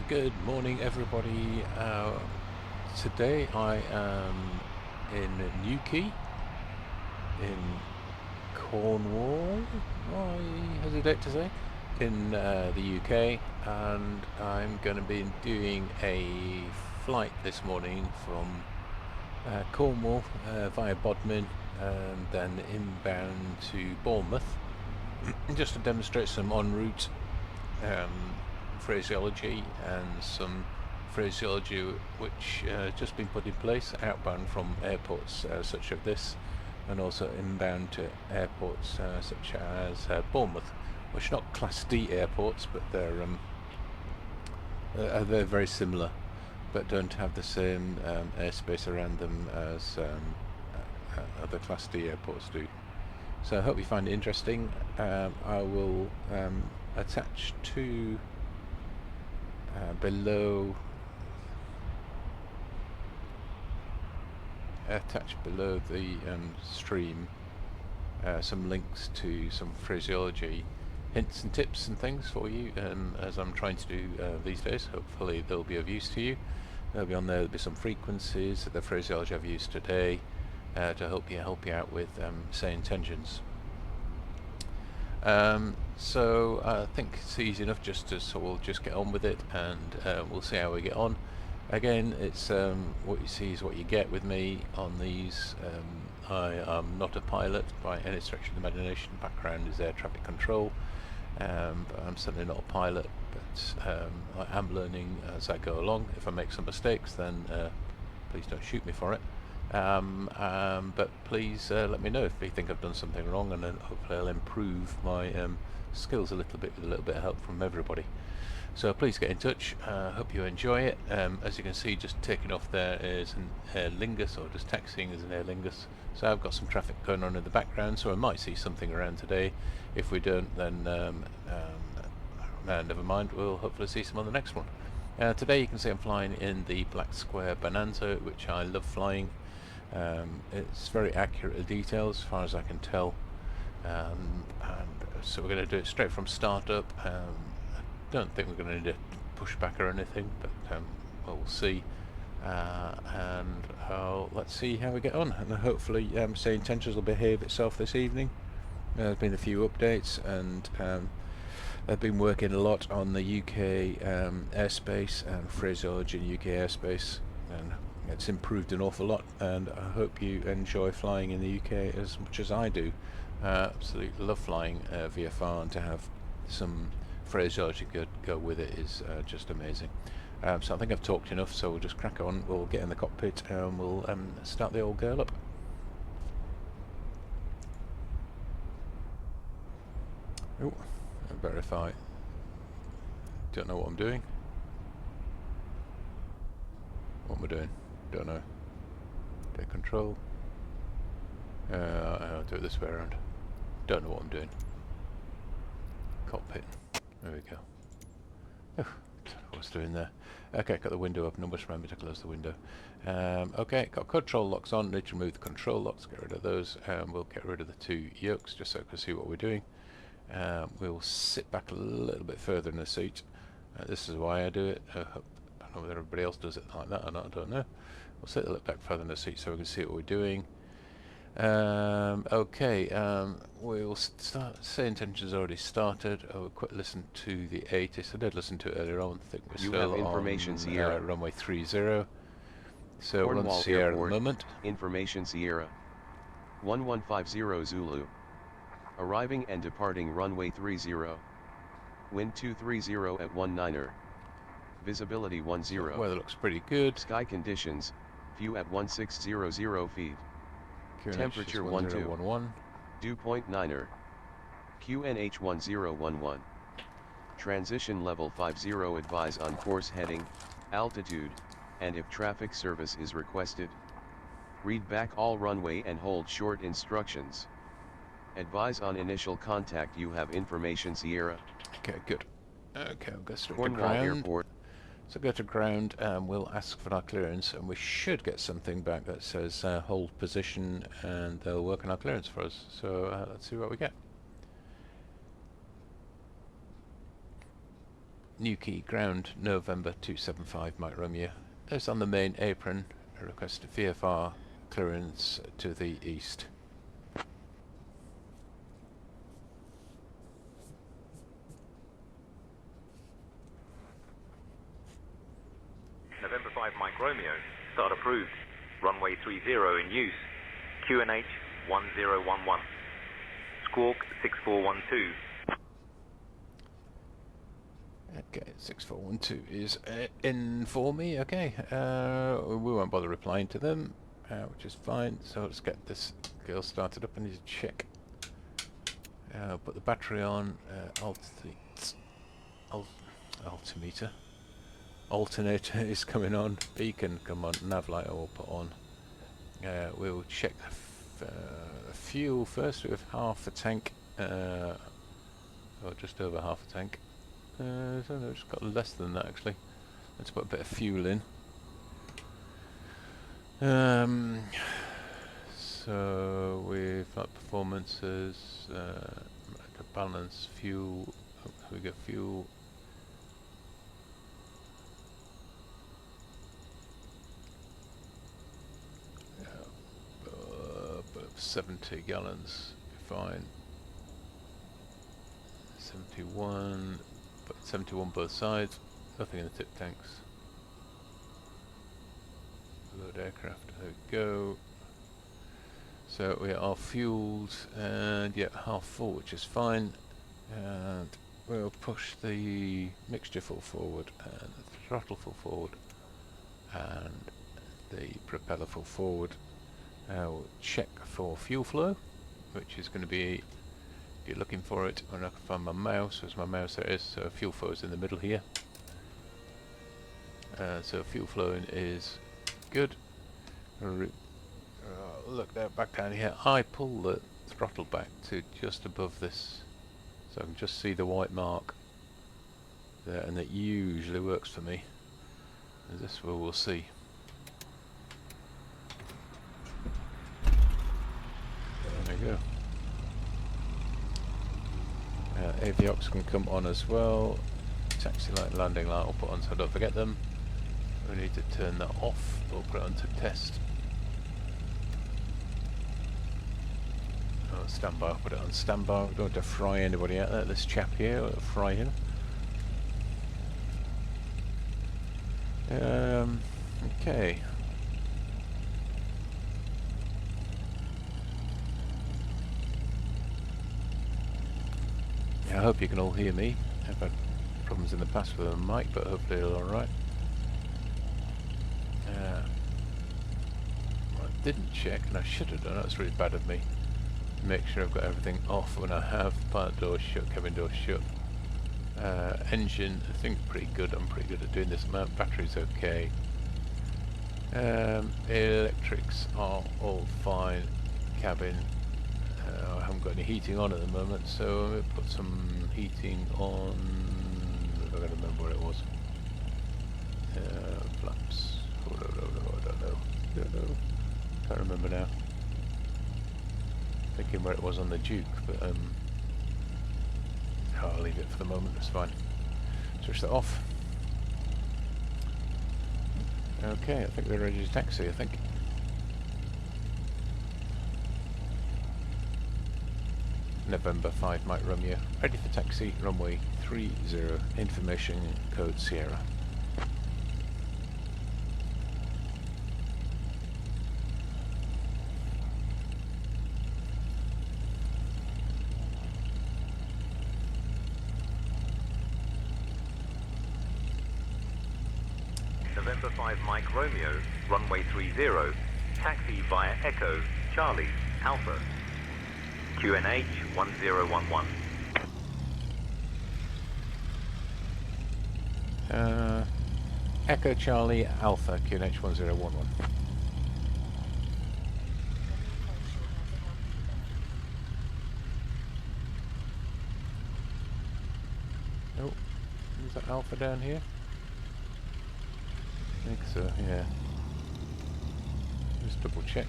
Good morning, everybody. Today I am in Newquay, in Cornwall, I hesitate to say, in the UK, and I'm going to be doing a flight this morning from Cornwall via Bodmin and then inbound to Bournemouth, just to demonstrate some en route phraseology and some phraseology which just been put in place outbound from airports such as this, and also inbound to airports such as Bournemouth, which are not Class D airports, but they're very similar, but don't have the same airspace around them as other Class D airports do. So I hope you find it interesting. I will attach to below the stream some links to some phraseology hints and tips and things for you, as I'm trying to do these days. Hopefully they'll be of use to you. They'll be on there. There'll be some frequencies, the phraseology I've used today, to help you out with say intentions. So I think it's easy enough so we'll just get on with it, and we'll see how we get on. Again, it's what you see is what you get with me on these. I am not a pilot by any stretch of the imagination. Background is air traffic control, but I'm certainly not a pilot, but I am learning as I go along. If I make some mistakes, then please don't shoot me for it. But please let me know if you think I've done something wrong, and then hopefully I'll improve my skills a little bit with a little bit of help from everybody. So please get in touch. Hope you enjoy it. As you can see, just taking off there is an Aer Lingus, or just taxiing as an Aer Lingus. So I've got some traffic going on in the background, so I might see something around today. If we don't, then never mind, we'll hopefully see some on the next one. Today you can see I'm flying in the Black Square Bonanza, which I love flying. It's very accurate details as far as I can tell, and so we're going to do it straight from startup. I don't think we're going to need a pushback or anything, but we'll see, and let's see how we get on, and hopefully say intentions will behave itself this evening. There's been a few updates, and I've been working a lot on the UK airspace and phraseology in UK airspace, and it's improved an awful lot, and I hope you enjoy flying in the UK as much as I do. Absolutely love flying VFR, and to have some phraseology go with it is just amazing. So I think I've talked enough, so we'll just crack on. We'll get in the cockpit and we'll start the old girl up. Oh, verify. Don't know what I'm doing. What am I doing? Don't know. Take control. I'll do it this way around. Don't know what I'm doing. Cockpit. There we go. Oh, don't know what I was doing there. Okay, got the window up. Must remember to close the window. Okay, got control locks on. Need to remove the control locks. Get rid of those. We'll get rid of the two yokes just so I can see what we're doing. We'll sit back a little bit further in the seat. This is why I do it. I don't know whether everybody else does it like that or not. I don't know. We'll sit a little back further in the seat so we can see what we're doing. Okay, we'll start. Say intentions already started. We'll quick listen to the ATIS. I did listen to it earlier on. I think we're still information on Sierra. runway 30. So Cornwall we're on Sierra Airport, at the moment. Information Sierra 1150 Zulu. Arriving and departing runway 30. Wind 230 at 19er. Visibility 10. So weather looks pretty good. Sky conditions, view at 1600 feet. QNH Temperature 1011. Dew point 9er. QNH 1011. Transition level 50. Advise on course heading, altitude, and if traffic service is requested. Read back all runway and hold short instructions. Advise on initial contact. You have information Sierra. Okay, good. Okay, I'll go straight Cornwall to ground. Airport. So go to ground, and we'll ask for our clearance, and we should get something back that says hold position, and they'll work on our clearance for us. So let's see what we get. Newquay ground, November 275 Mike Romeo. As on the main apron, I request a VFR clearance to the east. November 5 Mike Romeo, start approved. Runway 30 in use. QNH 1011. Squawk 6412. Okay, 6412 is in for me. Okay, we won't bother replying to them, which is fine. So let's get this girl started up. I need to check. Put the battery on. Altimeter. Alternator is coming on. Beacon, come on. Nav light will put on. We'll check the fuel first. We have half a tank, or just over half a tank. So no, it's got less than that actually. Let's put a bit of fuel in. So we've got performances, to balance fuel. We get fuel. 70 gallons, fine. 71, but 71 both sides. Nothing in the tip tanks. Load aircraft. There we go. So we are fueled and yeah, half full, which is fine. And we'll push the mixture full forward and the throttle full forward and the propeller full forward. We'll check for fuel flow, which is going to be, if you're looking for it, when I can find my mouse, there's my mouse, there it is, so fuel flow is in the middle here. So fuel flowing is good. Look there, back down here, I pull the throttle back to just above this, so I can just see the white mark there, and that usually works for me. And this we'll see. There we go. Aviox can come on as well. Taxi light, landing light, I'll put on so I don't forget them. We need to turn that off. We'll put it onto test. Oh, standby. I'll put it on standby. We don't want to fry anybody out there. This chap here, we'll fry him. Okay. I hope you can all hear me. I've had problems in the past with the mic, but hopefully it's alright. I didn't check, and I should have done. That's really bad of me. Make sure I've got everything off when I have. Pilot door shut, cabin door shut. Engine, I think pretty good. I'm pretty good at doing this amount. Battery's okay. Electrics are all fine. Cabin. I haven't got any heating on at the moment, so I'm going to put some heating on. I've got to remember what it was. Flaps. Oh, I don't know. Can't remember now. Thinking where it was on the Duke, but I'll leave it for the moment. It's fine. Switch that off. Okay, I think we're ready to taxi. I think. November 5 Mike Romeo, ready for taxi, runway 30, information code Sierra. November 5 Mike Romeo, runway 30, taxi via Echo, Charlie, Alpha. QNH 1011. Echo Charlie Alpha, QNH 1011. Oh, is that Alpha down here? I think so, yeah. Just double check.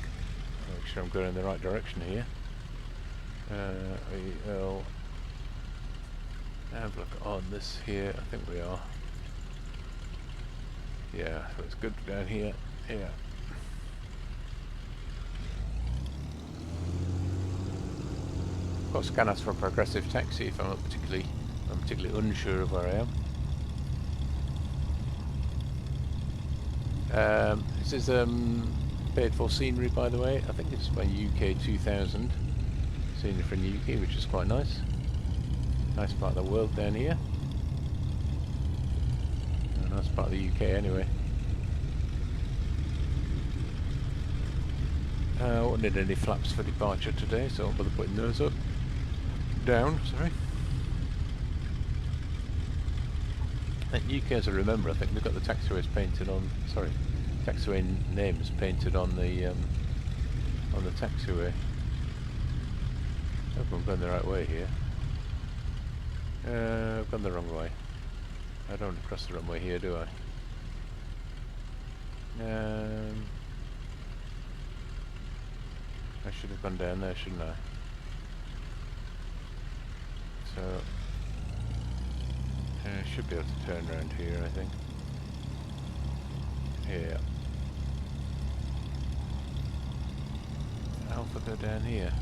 Make sure I'm going in the right direction here. Have a look on this here. I think we are. Yeah, so it's good down here. Yeah. Of course, can ask for a progressive taxi if I'm particularly unsure of where I am. This is paid for scenery, by the way. I think it's by UK 2000 scenery from Newquay, which is quite nice. Nice part of the world down here. A nice part of the UK anyway. I won't need any flaps for departure today, so I won't bother putting those up. Down, sorry. At UK, as I remember, I think they've got the taxiways painted on. Sorry, taxiway names painted on the taxiway. I hope I'm going the right way here. I've gone the wrong way. I don't want to cross the runway here, do I? I should have gone down there, shouldn't I? So, I should be able to turn around here, I think. Yeah. Alpha go down here.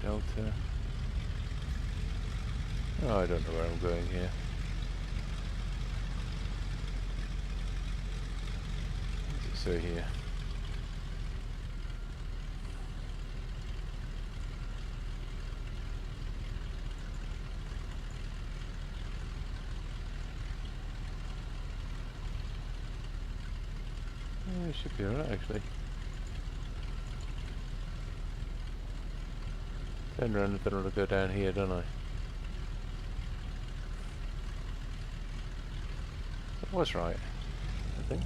Delta. Oh, I don't know where I'm going here. What does it say here? Oh, it should be alright actually. Turn around if I want to go down here, don't I? That was right, I think.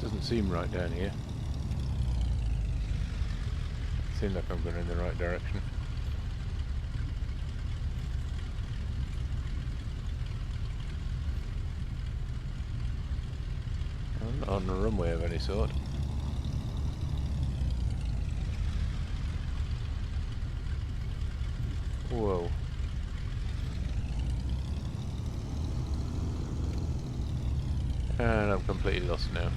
Doesn't seem right down here. Seems like I'm going in the right direction. I'm not on a runway of any sort. Whoa. And I'm completely lost now.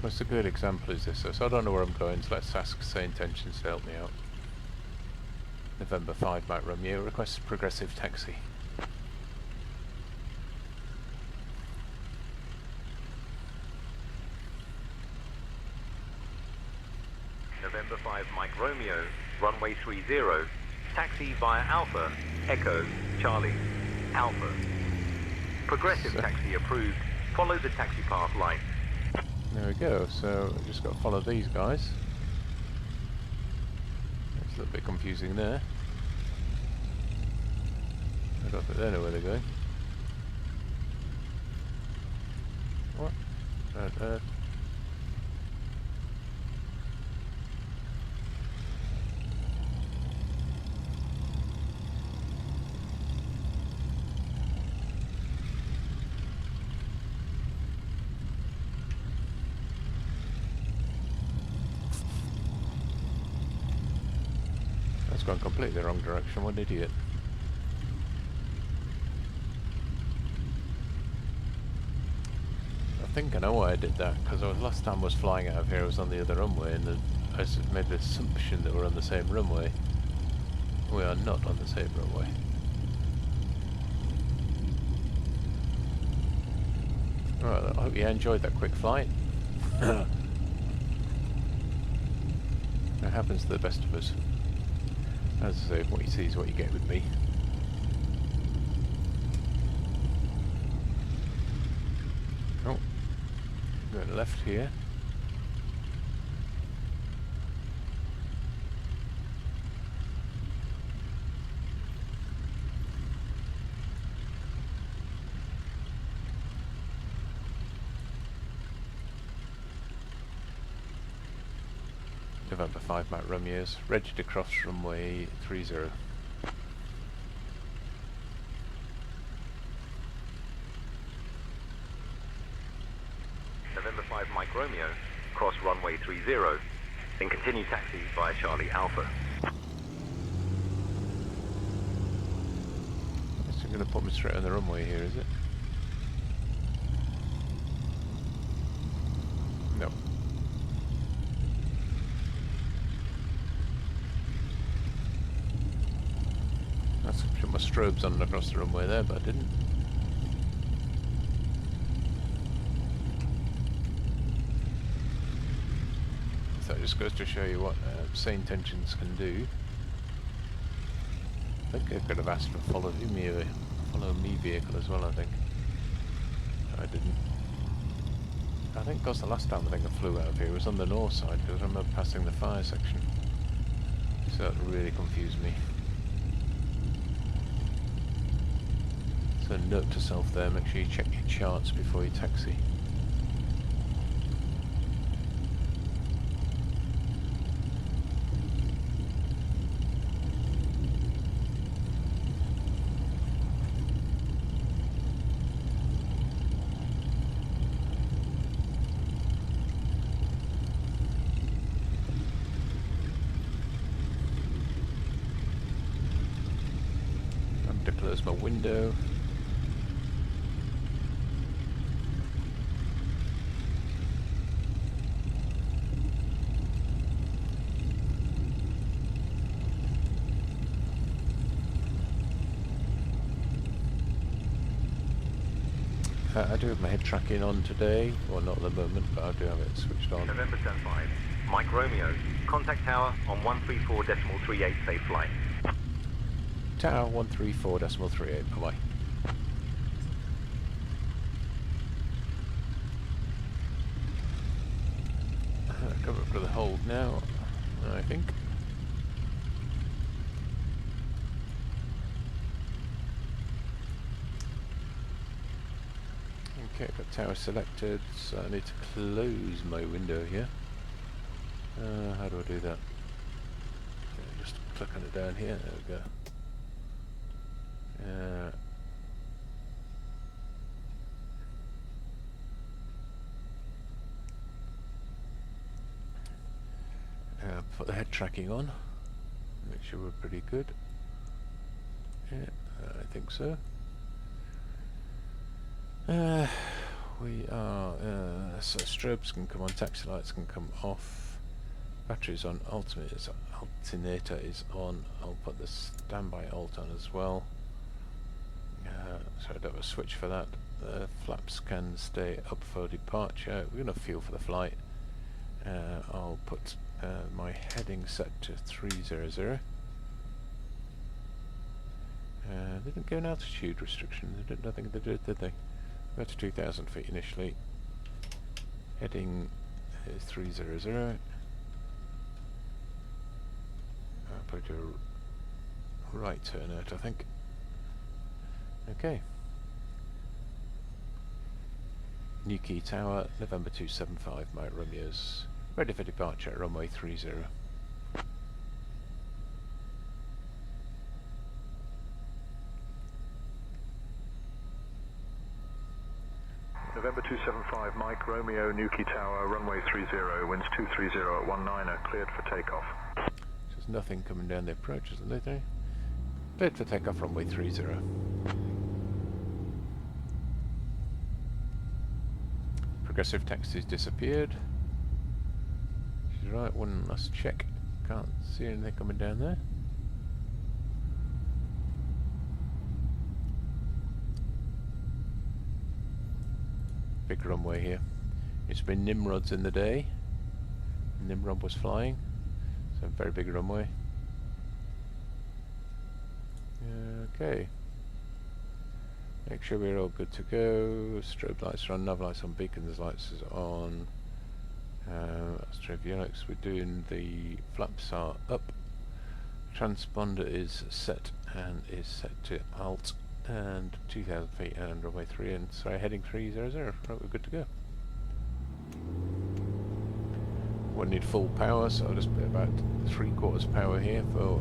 What's a good example is this? So I don't know where I'm going, so let's ask Say Intentions to help me out. November 5 Mike Romeo requests progressive taxi. November 5 Mike Romeo, runway 30, taxi via Alpha, Echo, Charlie, Alpha. Progressive taxi approved, follow the taxi path line. There we go, so I just got to follow these guys. It's a little bit confusing there. I don't think they know where they're going. What on earth? That's gone completely the wrong direction, what an idiot. I think I know why I did that, because last time I was flying out of here I was on the other runway and I made the assumption that we're on the same runway. We are not on the same runway. Alright, I hope you enjoyed that quick flight. It happens to the best of us. As I say, what you see is what you get with me. Oh, going left here. November 5 Mike Romeo's, ready to cross runway 30. November 5 Mike Romeo, cross runway 30, then continue taxi via Charlie Alpha. It's going to put me straight on the runway here, is it? No. That's put my strobes on across the runway there, but I didn't. So it just goes to show you what sane tensions can do. I think I could have asked for follow me vehicle as well, I think. I didn't. I think because the last time I think I flew out of here was on the north side, because I remember passing the fire section. So that really confused me. So note to self there, make sure you check your charts before you taxi. I'm to close my window. I do have my head tracking on today, well not at the moment, but I do have it switched on. November 10-5, Mike Romeo, contact tower on 134.38, safe flight. Tower 134.38, bye-bye. Coming up to the hold now, I think. Okay, I've got tower selected, so I need to close my window here. How do I do that? Okay, just click on it down here, there we go. Put the head tracking on, make sure we're pretty good. Yeah, I think so. We are, so strobes can come on, taxi lights can come off, batteries on, alternator is on, I'll put the standby alt on as well, so I don't have a switch for that. The flaps can stay up for departure, we're going to fuel for the flight. I'll put my heading set to 300. They didn't give an altitude restriction, I don't think they did they? Go to 2,000 feet initially. Heading is 300. I'll probably do a right turn out, I think. Okay. Newquay Tower, November 275, Mike Romeo's. Ready for departure at runway 30. November 275, Mike Romeo, Newquay Tower, runway 30, winds 230 at 19er, cleared for takeoff. So there's nothing coming down the approach, isn't there? Cleared for takeoff, runway 30. Progressive taxi's disappeared. She's right, one last check. Can't see anything coming down there. Big runway here. It's been Nimrod's in the day. Nimrod was flying, so a very big runway. Okay. Make sure we're all good to go. Strobe lights are on, nav lights on, beacons lights is on. Astroavionics, we're doing the flaps are up. Transponder is set and is set to alt. And 2,000 feet and runway 3 and sorry, heading 300. Right, we're good to go. Wouldn't need full power, so I'll just put about 3/4 power here for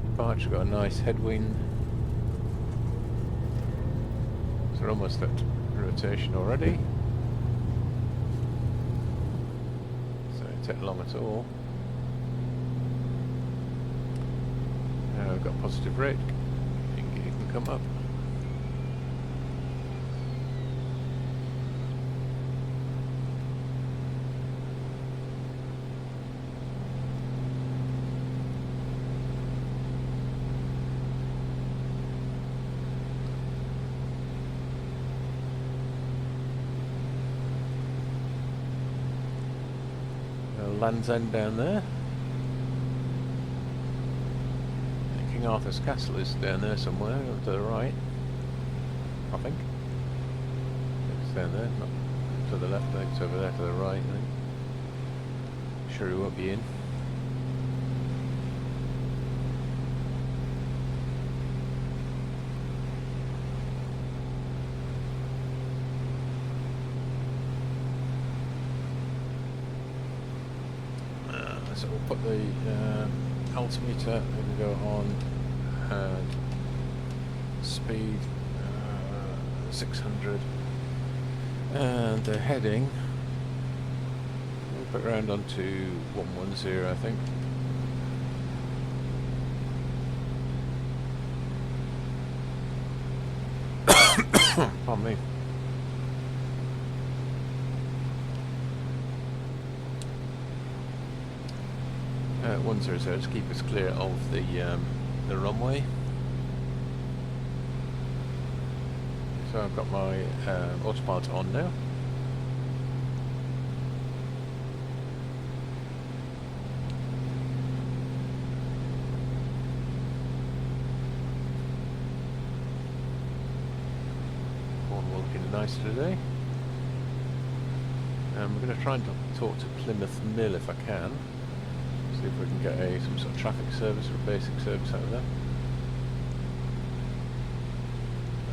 departure. Got a nice headwind. So we're almost at rotation already. So it won't take long at all. We've got positive rate. You can come up. Land's End down there. King Arthur's Castle is down there somewhere, to the right, I think. It's down there, not to the left, it's over there to the right, I think. Sure he won't be in. So we'll put the altimeter and go on and speed 600 and the heading we'll put around onto 110, I think. Pardon me. 100, just keep us clear of the runway. So I've got my autopilot on now. Cornwall looking nice today. We're going to try and talk to Plymouth Mill if I can. See if we can get some sort of traffic service or basic service out of there.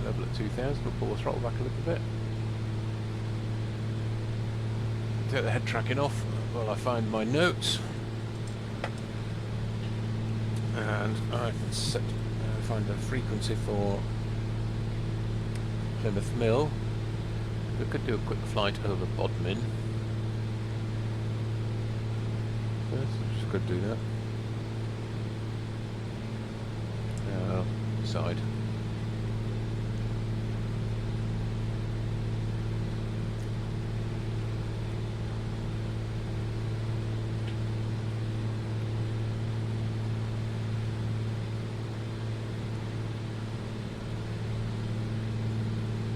Level at 2000, we'll pull the throttle back a little bit. Take the head tracking off while I find my notes. And I can find a frequency for Plymouth Mill. We could do a quick flight over Bodmin. Could do that. Side.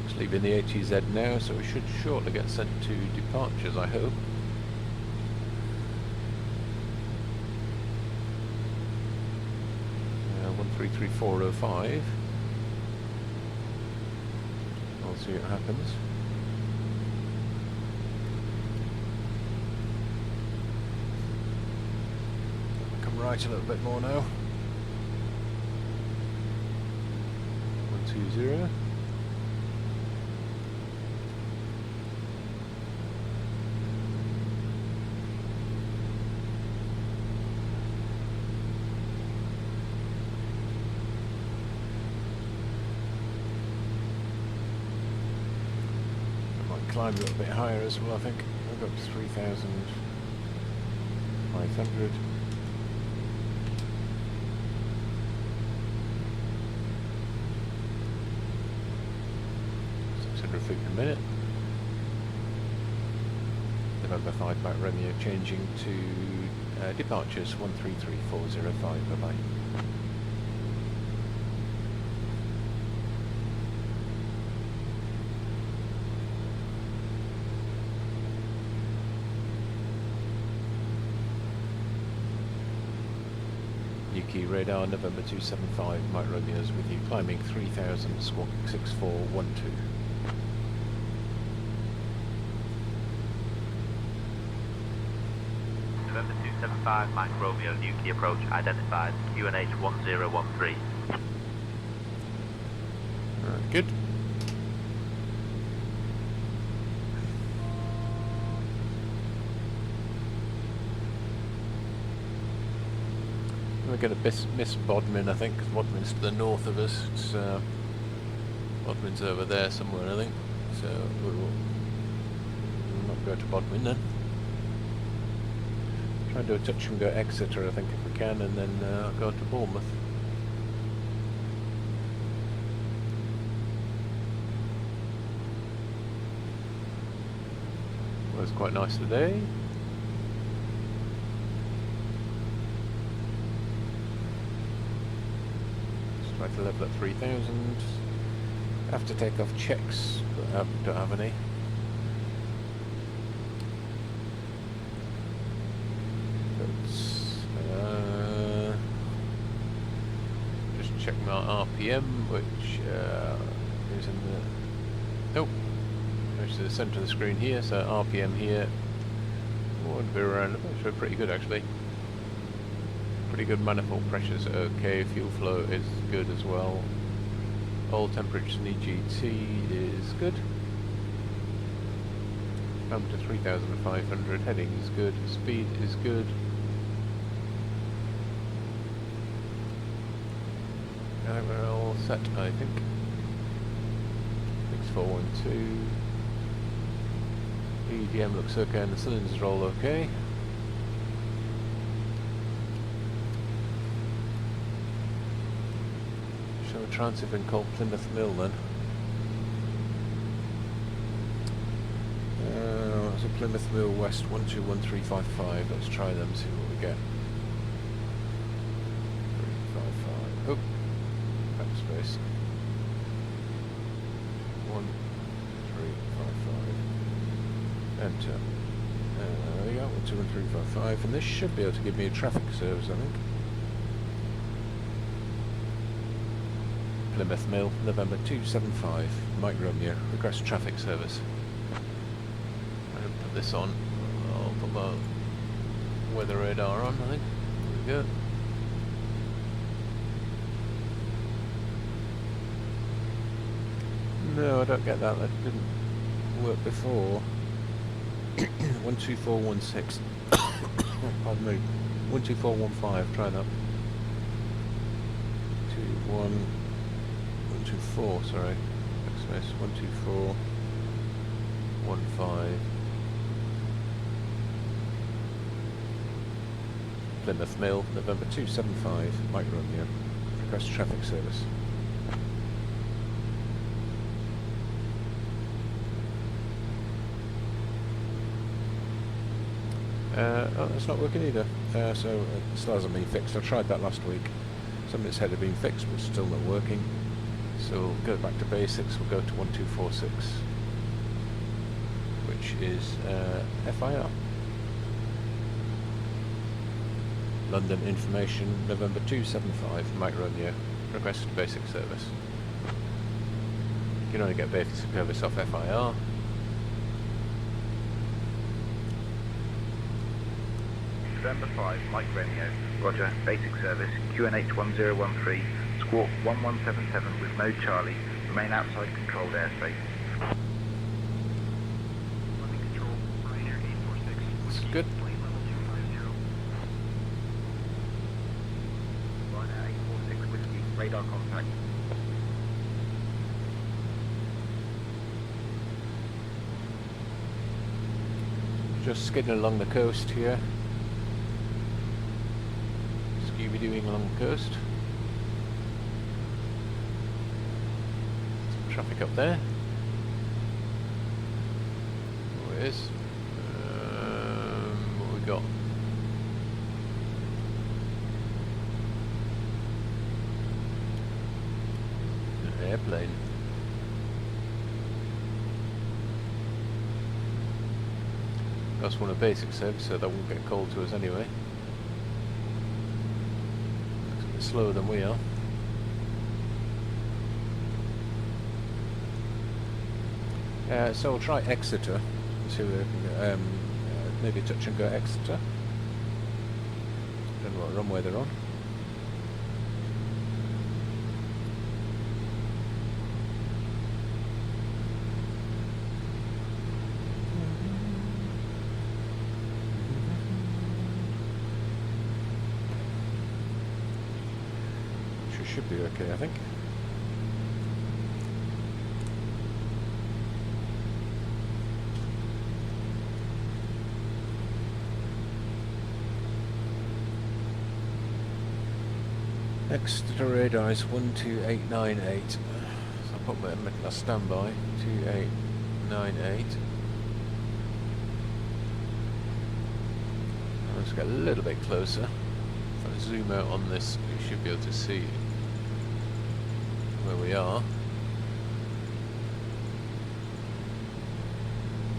Just leaving the HEZ now, so we should shortly get sent to departures, I hope. 33405. I'll see what happens. Come right a little bit more now. 120. Climb a little bit higher as well, I think. I've got 3,500. Feet per minute. November 5 back Romeo changing to departures 133405. Bye bye. Newquay radar, November 275, Mike Romeo's with you, climbing 3000, squawking 6412. November 275, Mike Romeo, Newquay approach identified, QNH 1013. Good. going to miss Bodmin, I think, because Bodmin's to the north of us. It's, Bodmin's over there somewhere, I think. So we'll not go to Bodmin then. Try and do a touch and go Exeter, I think, if we can, and then go to Bournemouth. Well, it's quite nice today. Try to level at 3,000. Have to take off checks, but I don't have any. Just check my RPM, which is in the... Nope. Goes to the centre of the screen here, so RPM here. Would be around, actually pretty good actually. Pretty good. Manifold pressures are okay, fuel flow is good as well. Oil temperatures in EGT is good. Up to 3,500, heading is good, speed is good. We're all set, I think. 6412. EDM looks okay and the cylinders are all okay. Shall we transit and call Plymouth Mill then? That's a Plymouth Mill West 121355. Let's try them, see what we get. 355. Oh, backspace. 1355. Enter. There we go. 121355, and this should be able to give me a traffic service, I think. Plymouth Mill, November 275, Mike Romeo, request traffic service. I'm going to put this on. I'll put my weather radar on, I think. There we go. No, I don't get that. That didn't work before. 12416. Pardon me. 12415. Try that. 124. Sorry. Backspace. 12415. Plymouth Mill, November 275. Mike Romeo. Request traffic service. Oh, that's not working either. So it still hasn't been fixed. I tried that last week. Some of its had been fixed, but still not working. So we'll go back to basics. We'll go to 1246, which is FIR. London Information, November 275, Mike Romeo. Request basic service. You can only get basic service off FIR. November 5, Mike Romeo, Roger, basic service, QNH 1013, squawk 1177 with mode Charlie, remain outside controlled airspace. Running control, Ryanair 846. This is good. Plane level 250. Ryanair 846 whiskey, radar contact. Just skidding along the coast here. Doing along the coast. Some traffic up there. Oh, it is. What we got? An airplane. That's one of basic service, so that won't get called to us anyway. Slower than we are. So we'll try Exeter and see where we can maybe touch and go Exeter. Don't know what runway they're on. should be okay, I think. Exeter radar is 12898. So I'll put my standby 2898. Let's get a little bit closer. If I zoom out on this, you should be able to see where we are.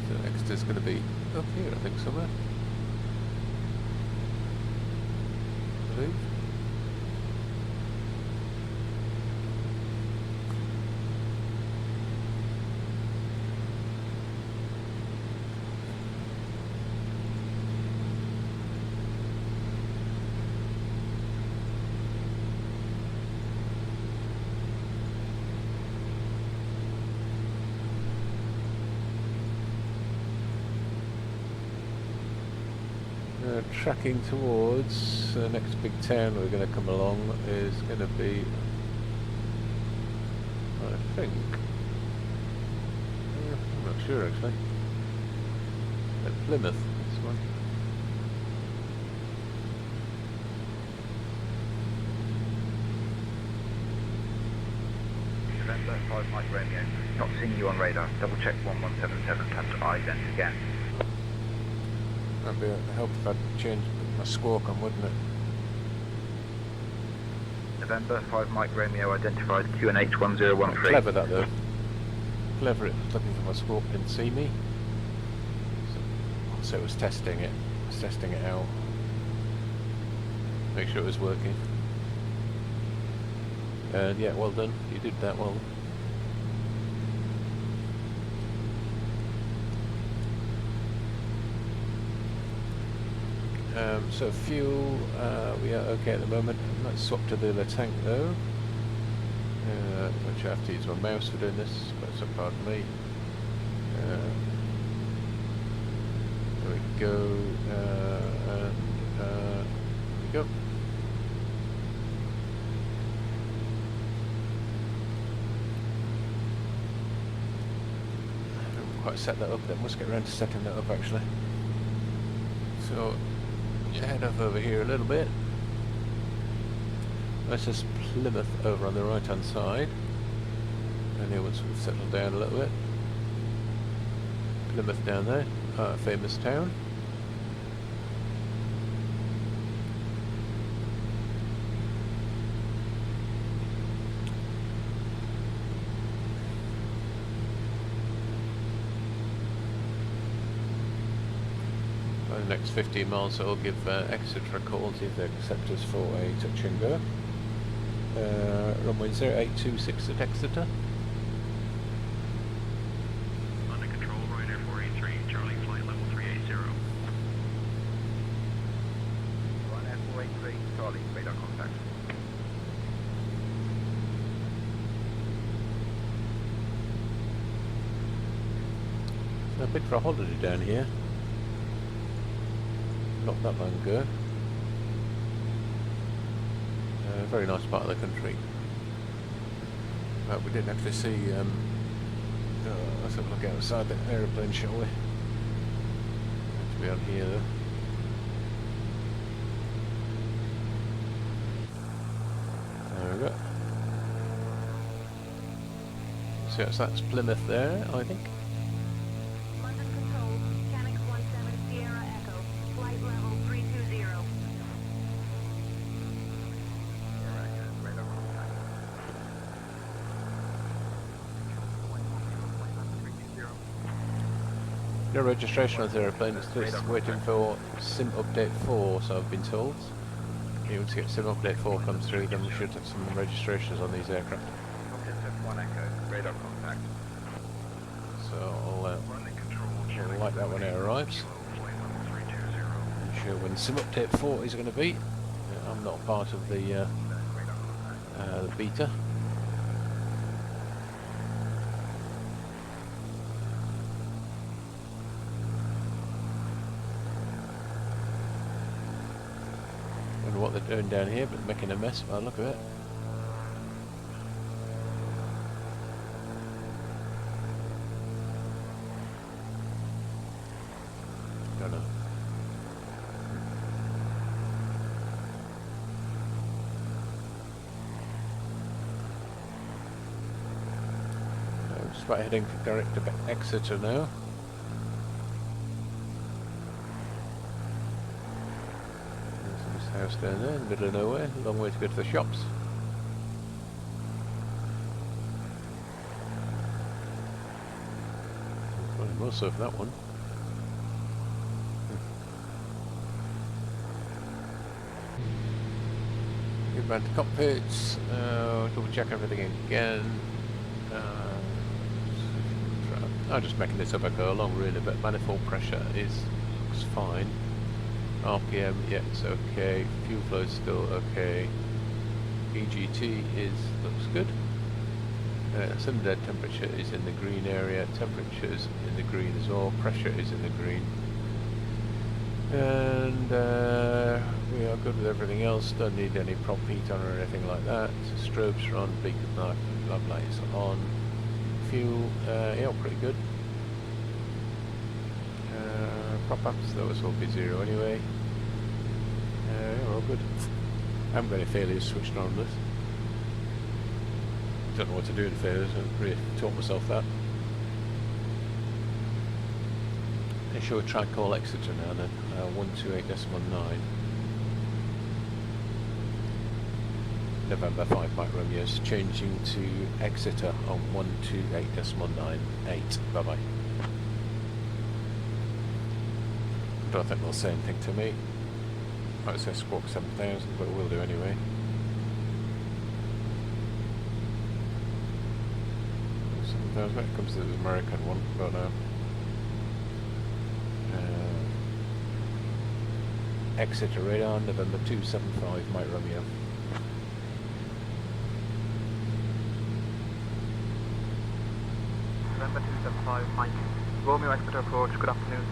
So Exeter's going to be up here, I think, somewhere. I believe. Tracking towards the next big town we're going to come along is going to be, I think, I'm not sure actually, at Plymouth, this one. November 5 Mike Romeo, not seeing you on radar, double check 1177, come to ident again. That'd be a help if I'd changed my squawk on, wouldn't it? November 5 Mike Romeo identified QNH 1013. Clever that though. Clever, it was looking for my squawk, didn't see me. So it was testing it. It was testing it out. Make sure it was working. And yeah, well done. You did that well. So fuel, we are okay at the moment. Let's swap to the other tank though. Which I have to use my mouse for doing this, but so pardon me. There we go, and there we go. I haven't quite set that up, then must get around to setting that up actually. So head up over here a little bit. That's just Plymouth over on the right hand side. And here once we've settled down a little bit. Plymouth down there, famous town. The next 15 miles I'll give Exeter a call, see if they accept us for a touch and go. Runway 0826 at Exeter. Under control, Ryanair 483, Charlie, flight level 380. Ryanair 483, Charlie, radar contact. So I've been for a holiday down here. Not that long ago. Very nice part of the country. But we didn't actually see. Let's have a look outside the aeroplane, shall we? To be on here though. There we go. So that's Plymouth there, I think. London Control, Mechanic 17 Sierra Echo, flight level 320. Radar contact. No registration on the aeroplane, it's just waiting for SIM update 4, so I've been told. Once you get SIM update 4 comes through, then we should have some registrations on these aircraft. Cockpit 71 Echo, radar contact. So I'll like that when it arrives. Not sure when SIM update 4 is going to be. I'm not part of the beta. Wonder what they're doing down here, but making a mess by the look of it. Right, heading direct to Exeter now. There's this house down there in the middle of nowhere, a long way to go to the shops. Probably more so for that one. Get back to cockpits, double check everything again. I'm just making this up as I go along really, but manifold pressure looks fine. RPM, yeah, it's okay. Fuel flow is still okay. EGT looks good. Cylinder temperature is in the green area. Temperature is in the green as well. Pressure is in the green. And we are good with everything else. Don't need any prop heat on or anything like that. Strobes are on. Beacon lights on. Fuel, yeah, pretty good. Prop ups, those will be 0 anyway. Yeah, we're all good. I haven't got any failures switched on this. Don't know what to do in failures, I've really taught myself that. I should try and call Exeter now then, 128.9. November 5 Mike Romeo's changing to Exeter on 128.98. Bye bye. I don't think they'll say anything to me. Might say squawk 7000, but we'll do anyway. When it comes to the American one, but Exeter radar, November 275 Mike Romeo. November 275 Mike Romeo Exeter approach, good afternoon.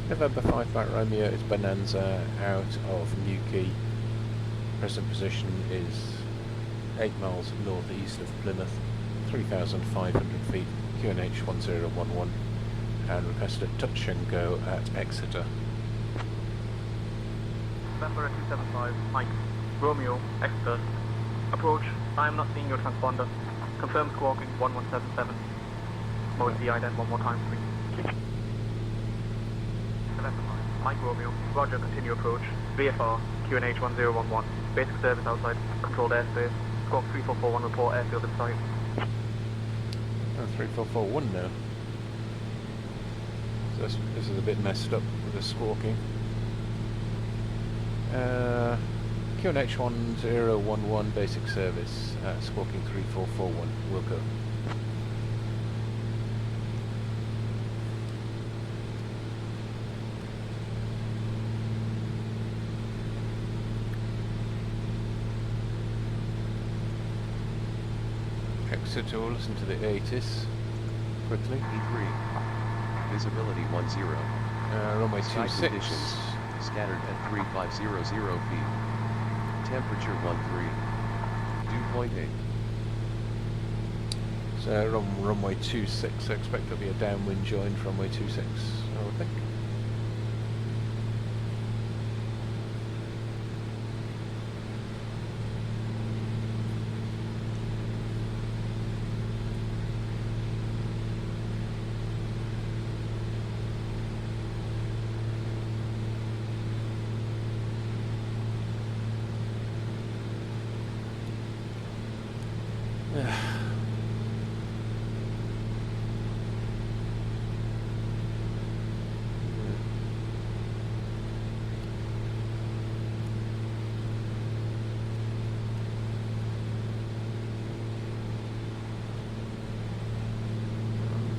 November 5 Mike Romeo is Bonanza out of Newquay. Present position is 8 miles northeast of Plymouth, 3,500 feet, QNH 1011, and request a touch and go at Exeter. November 275 Mike Romeo Exeter approach, I am not seeing your transponder. Confirm squawking 1177. Mode the ident one more time please. November 5 Mike Romeo, roger, continue approach. VFR, QNH 1011, basic service outside, controlled airspace. Squawk 3441, report airfield in sight. 3441 now. So this is a bit messed up with the squawking. QNH 1011 basic service, squawking 3441, we'll go. Exeter, we'll listen to the ATIS quickly. E3. Visibility 10. Runway Sky 26. conditions. Scattered at 3500 feet. Temperature 13. Dew point 8. So runway 26, I expect there'll be a downwind join for runway 26, I would think.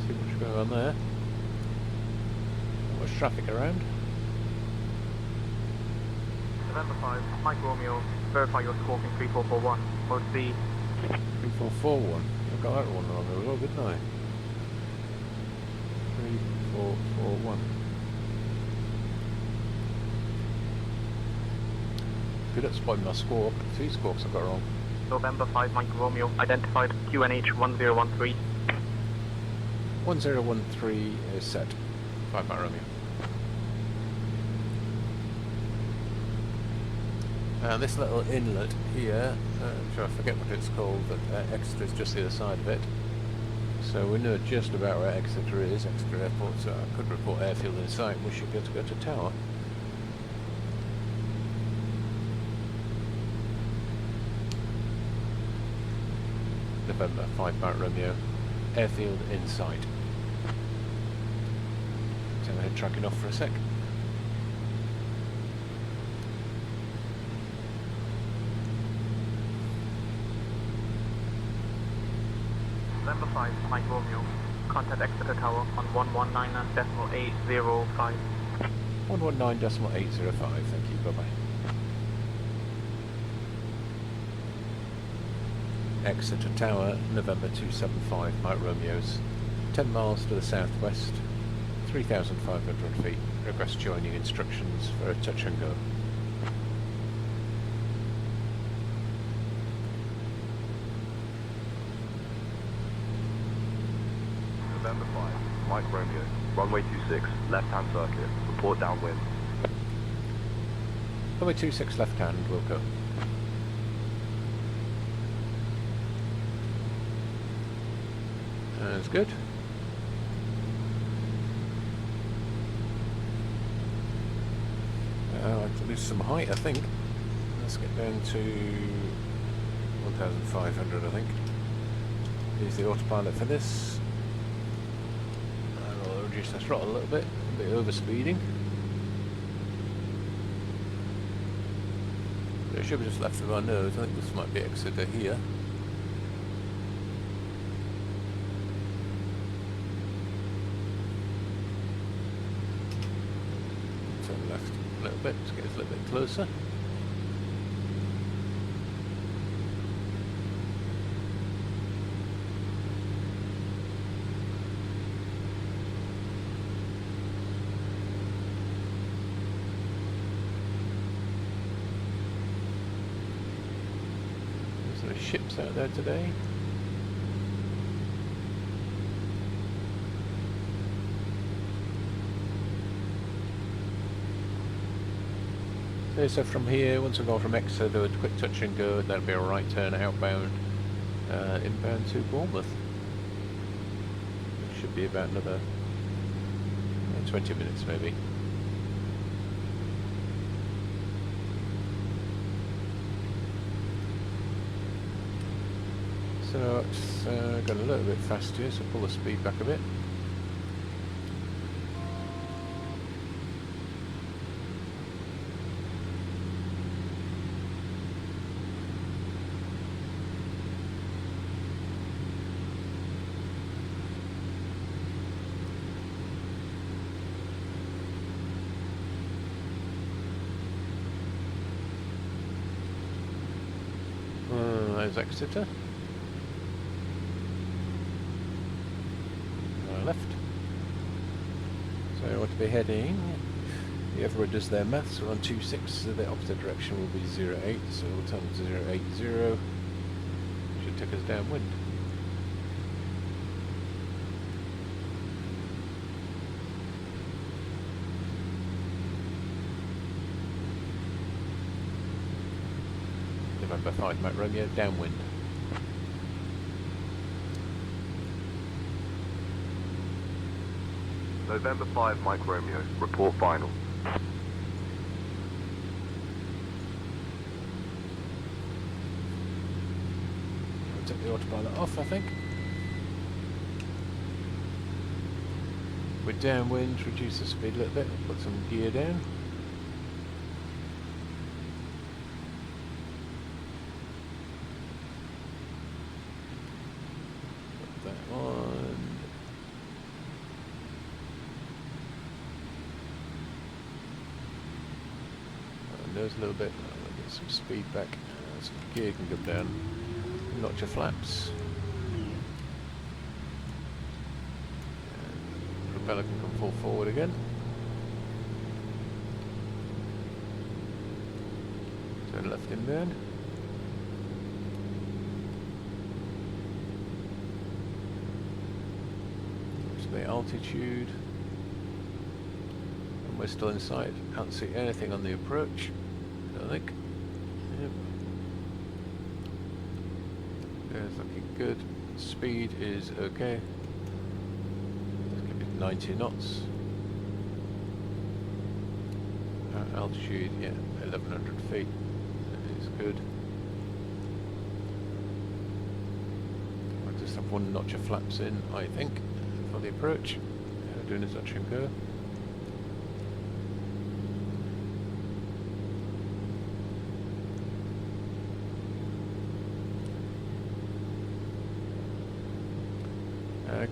See what's going on there. Not much traffic around. November 5 Mike Romeo, verify your squawking 3441. Mode C. 3441. I got that one wrong as well, didn't I? 3441. Good at spotting my squawk. 3 squawks I got wrong. November 5 Mike Romeo, identified QNH 1013. 1013 is set. 5 Mike Romeo. And this little inlet here, which I forget what it's called, but Exeter's just the other side of it. So we know just about where Exeter is, Exeter Airport, so I could report airfield in sight and we should be able to go to tower. November 5 Mike Romeo, airfield in sight. So I'm head tracking off for a sec. November 5, Mike Romeo. Contact Exeter Tower on 119.805. 119.805, thank you, bye bye. Exeter Tower, November 275, Mike Romeo's 10 miles to the southwest, 3,500 feet. Request joining instructions for a touch and go. November 5, Mike Romeo, runway 26, left-hand circuit, report downwind. Runway 26 left hand, will go. That's good. I have to lose some height, I think. Let's get down to 1,500, I think. Use the autopilot for this. I'll reduce the throttle a little bit over speeding. It should be just left of our nose. I think this might be Exeter here. Turn left a little bit to get us a little bit closer. There's ships out there today. Okay, so from here, once we go from Exeter, do a quick touch and go, that'll be a right turn outbound, inbound to Bournemouth. It should be about another 20 minutes maybe. So it's got a little bit fast here, so pull the speed back a bit. There's Exeter. Left. So I want to be heading, if everyone does their maths, we're on 26, so the opposite direction will be 08, so we'll turn to 080, should take us downwind. November 5, Mike Romeo, downwind. November 5, Mike Romeo, report final. I'll take the autopilot off, I think. We're downwind, reduce the speed a little bit, put some gear down. Put that on. Nose a little bit, I'll get some speed back, some gear can go down, notch your flaps, and propeller can come full forward again. Turn left inbound. Watch the altitude, and we're still in sight, can't see anything on the approach. I think. Yep. There's looking good. Speed is okay. Let's keep it 90 knots. Altitude, yeah, 1100 feet. That is good. I'll just have one notch of flaps in, I think, for the approach. Doing a touch and go.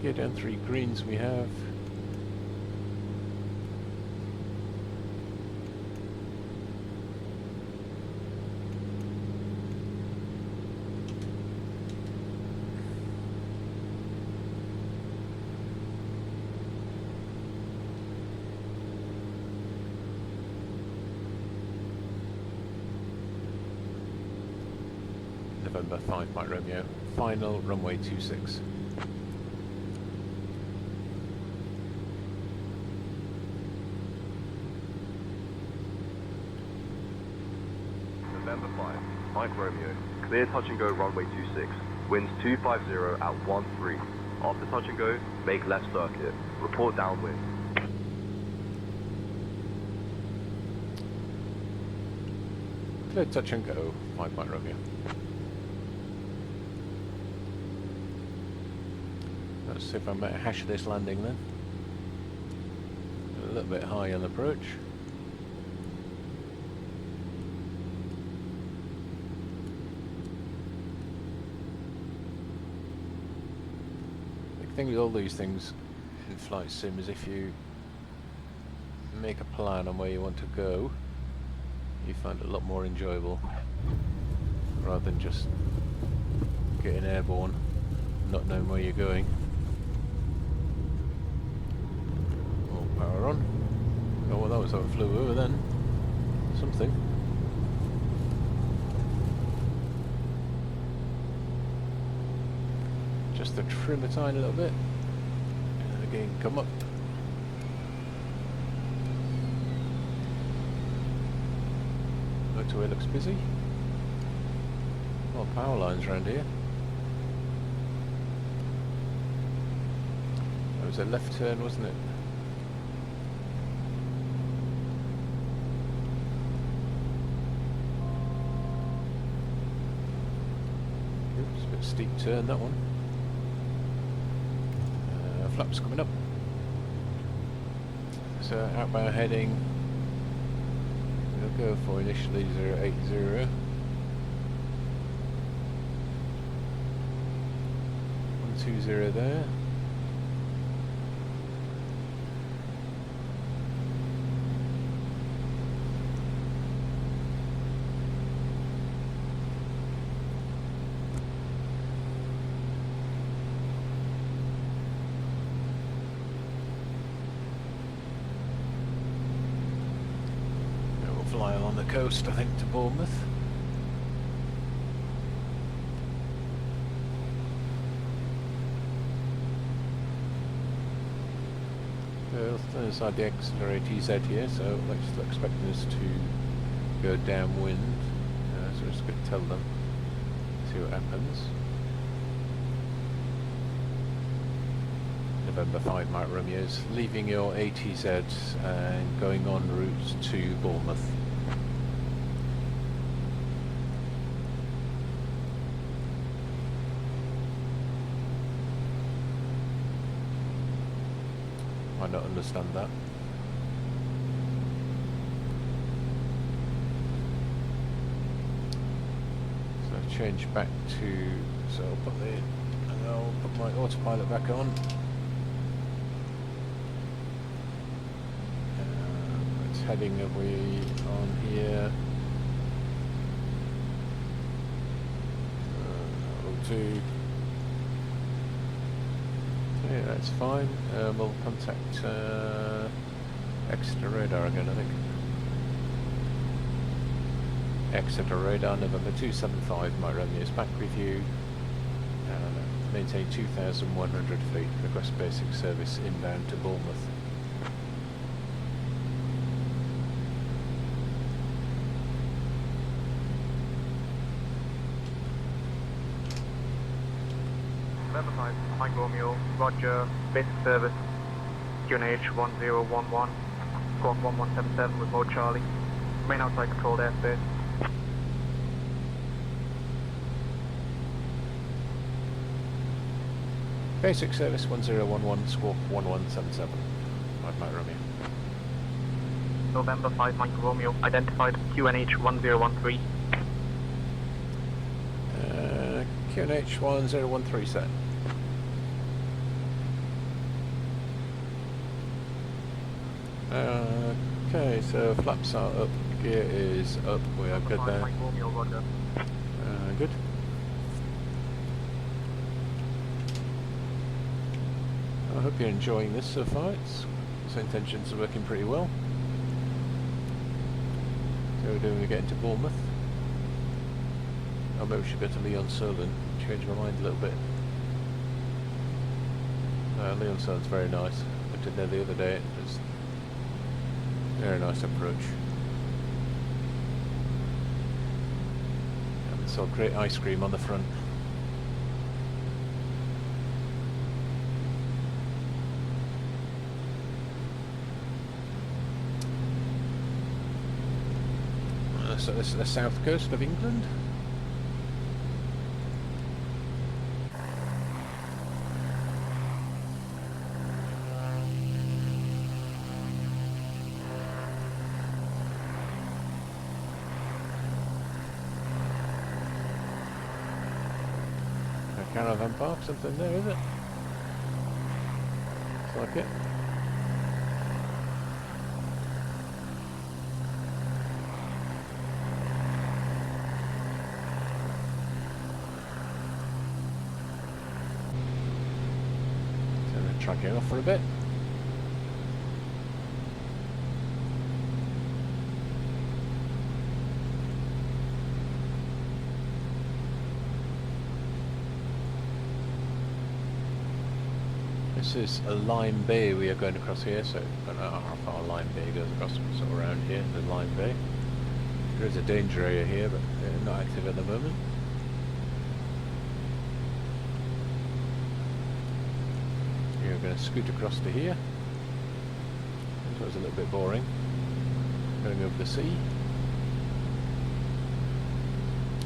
Gear down 3 greens we have. November 5 Mike Romeo, final runway 26. November 5, Mike Romeo, clear touch and go runway 26, winds 250 at 13. After touch and go, make left circuit, report downwind. Clear touch and go, 5 Mike Romeo. Let's see if I might hash this landing then. A little bit high on approach. The thing with all these things in flight sim is if you make a plan on where you want to go, you find it a lot more enjoyable rather than just getting airborne, not knowing where you're going. All power on. Oh well, that was how it flew over then. Something. Just to trim a tiny little bit. And again, come up. Motorway looks busy. A lot of power lines around here. That was a left turn, wasn't it? Oops, a bit steep turn, that one. Flaps coming up. So outbound heading. We'll go for initially 080. 120 there. Fly along the coast, I think, to Bournemouth. We're inside the Exeter ATZ here, so they're still expecting us to go downwind. So we're just going to tell them, see what happens. November 5 Mike Romeo's leaving your ATZ and going en route to Bournemouth. I don't understand that. So change back to, so I'll put my autopilot back on. Which heading are we on here? 02. Yeah, that's fine. We'll contact Exeter radar again, I think. Exeter radar, November 275, my Romeo's back with you. Maintain 2,100 feet. Request basic service inbound to Bournemouth. November 5, Mike Romeo, Roger, basic service, QNH 1011, squawk 1177 with mode Charlie. Remain outside controlled airspace. Basic service 1011, squawk 1177. Mike Romeo. November 5, Mike Romeo, identified QNH 1013. QNH 1013 set. Okay, so flaps are up, gear is up, we are good there. Mike Romeo, Roger. Good. I hope you're enjoying this so far. Its intentions are working pretty well. So we're doing we get into Bournemouth. Oh, maybe we should go to Leon Solon. Change my mind a little bit. Leon Solon's very nice. Went in there the other day. It was very nice approach. And saw great ice cream on the front. So this is the south coast of England. A caravan park, something there, is it? Looks like it. Tracking off for a bit. This is a Lime Bay we are going across here, so I don't know how far Lime Bay goes across, sort of around here, the Lime Bay. There is a danger area here, but not active at the moment. We're going to scoot across to here. So it's a little bit boring. Going over the sea.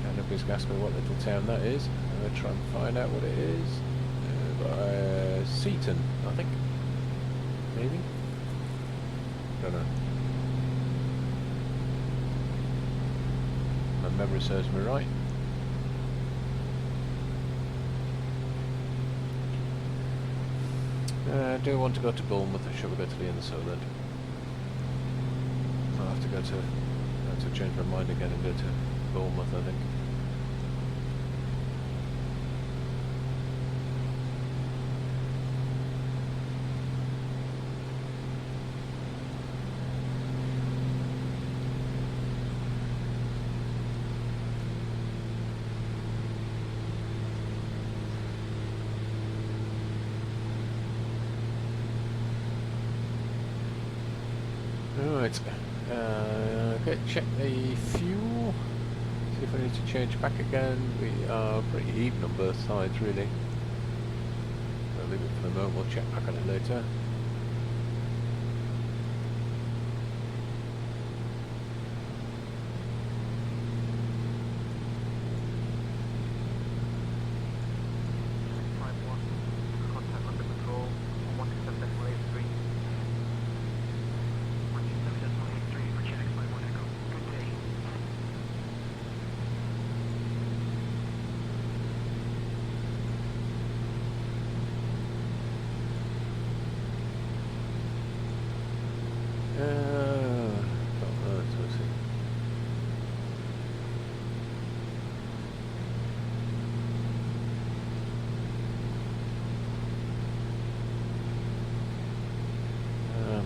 And nobody's going to ask me what little town that is. I'm going to try and find out what it is. Seaton, I think. Maybe? Don't know. My memory serves me right. Do I want to go to Bournemouth or should we go to Leon Solon? I'll have to go to change my mind again and go to Bournemouth, I think. Right, okay, check the fuel, see if I need to change back again. We are pretty even on both sides really. I'll leave it for the moment, we'll check back on it later.